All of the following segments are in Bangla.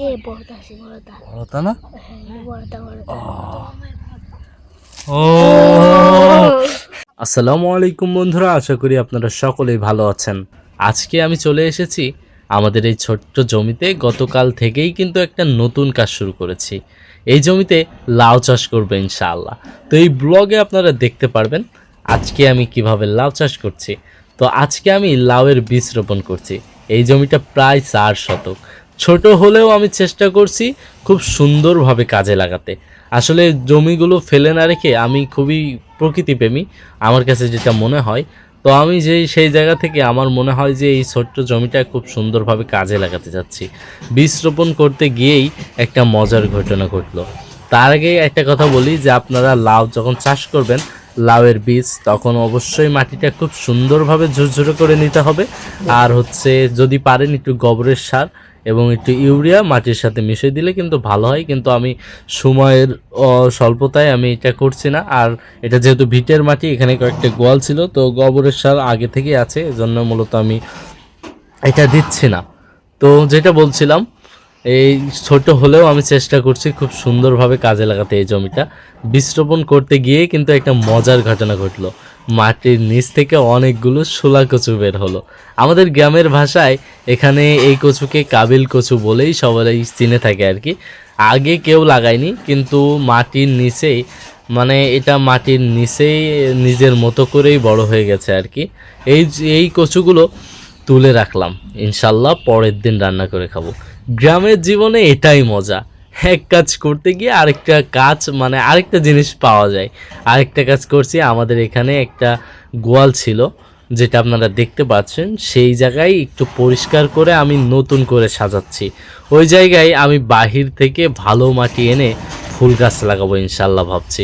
এ বড়টা আছে বড়টা। বড়টা না? হ্যাঁ বড়টা বড়টা। ও আসসালামু আলাইকুম বন্ধুরা, আশা করি আপনারা সকলেই ভালো আছেন। আজকে আমি চলে এসেছি আমাদের এই ছোট্ট জমিতে। গতকাল থেকেই কিন্তু একটা নতুন কাজ শুরু করেছি। এই জমিতে লাউ চাষ করবো ইনশাআল্লাহ। তো এই ব্লগে আপনারা দেখতে পারবেন আজকে আমি কিভাবে লাউ চাষ করছি। তো আজকে আমি লাউয়ের বীজ রোপণ করছি। এই জমিটা প্রায় 4 শতক। ছোট হলেও আমি চেষ্টা করছি খুব সুন্দরভাবে কাজে লাগাতে। আসলে জমিগুলো ফেলে না রেখে আমি খুবই প্রকৃতিপ্রেমী, আমার কাছে যেটা মনে হয়। তো আমি সেই জায়গা থেকে আমার মনে হয় যে এই ছোট্ট জমিটা খুব সুন্দরভাবে কাজে লাগাতে যাচ্ছি। বীজ রোপণ করতে গিয়েই একটা মজার ঘটনা ঘটলো। তার আগে একটা কথা বলি যে আপনারা লাউ যখন চাষ করবেন, লাউয়ের বীজ, তখন অবশ্যই মাটিটা খুব সুন্দরভাবে ঝুরঝুরে করে নিতে হবে। আর হচ্ছে যদি পারেন একটু গোবরের সার এবং একটু ইউরিয়া মাটির সাথে মিশিয়ে দিলে কিন্তু ভালো হয়। কিন্তু আমি সময়ের স্বল্পতায় আমি এটা করছি না। আর এটা যেহেতু ভিটের মাটি, এখানে কয়েকটা গোয়াল ছিল, তো গোবরের সার আগে থেকেই আছে, এজন্য মূলত আমি এটা দিচ্ছি না। তো যেটা বলছিলাম, এই ছোট হলেও আমি চেষ্টা করছি খুব সুন্দরভাবে কাজে লাগাতে এই জমিটা। বীজ রোপণ করতে গিয়ে কিন্তু একটা মজার ঘটনা ঘটলো। মাটির নিচ থেকে অনেকগুলো শোলা কচু বের হলো। আমাদের গ্রামের ভাষায় এখানে এই কচুকে কাবিল কচু বলেই সবাই চিনে থাকে আর কি। আগে কেউ লাগায়নি, কিন্তু মাটির নিচেই, মানে এটা মাটির নিচেই নিজের মতো করেই বড় হয়ে গেছে আর কি। এই কচুগুলো তুলে রাখলাম, ইনশাল্লাহ পরের দিন রান্না করে খাবো। গ্রামের জীবনে এটাই মজা, এক কাজ করতে গিয়ে আরেকটা কাজ, মানে আরেকটা জিনিস পাওয়া যায়। আরেকটা কাজ করছি, আমাদের এখানে একটা গোয়াল ছিল যেটা আপনারা দেখতে পাচ্ছেন, সেই জায়গায় একটু পরিষ্কার করে আমি নতুন করে সাজাচ্ছি। ওই জায়গায় আমি বাহির থেকে ভালো মাটি এনে ফুল গাছ লাগাবো ইনশাল্লাহ ভাবছি।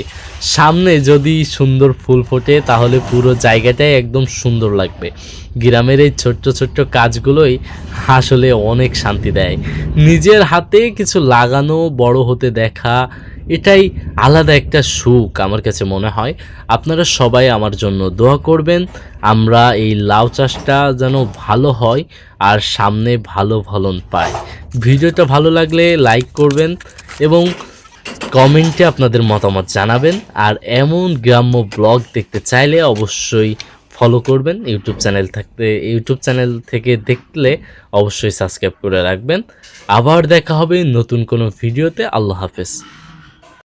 সামনে যদি সুন্দর ফুল ফোটে তাহলে পুরো জায়গাটাই একদম সুন্দর লাগবে। গ্রামের এই ছোট্ট ছোট্ট কাজগুলোই আসলে অনেক শান্তি দেয়। নিজের হাতে কিছু লাগানো, বড় হতে দেখা, এটাই আলাদা একটা সুখ আমার কাছে মনে হয়। আপনারা সবাই আমার জন্য দোয়া করবেন, আমরা এই লাউ চাষটা যেন ভালো হয় আর সামনে ভালো ফলন পায়। ভিডিওটা ভালো লাগলে লাইক করবেন এবং কমেন্টে আপনাদের মতামত জানাবেন। আর এমন গ্রাম্য ব্লগ দেখতে চাইলে অবশ্যই ফলো করবেন। ইউটিউব চ্যানেল থেকে দেখলে অবশ্যই সাবস্ক্রাইব করে রাখবেন। আবার দেখা হবে নতুন কোনো ভিডিওতে। আল্লাহ হাফেজ।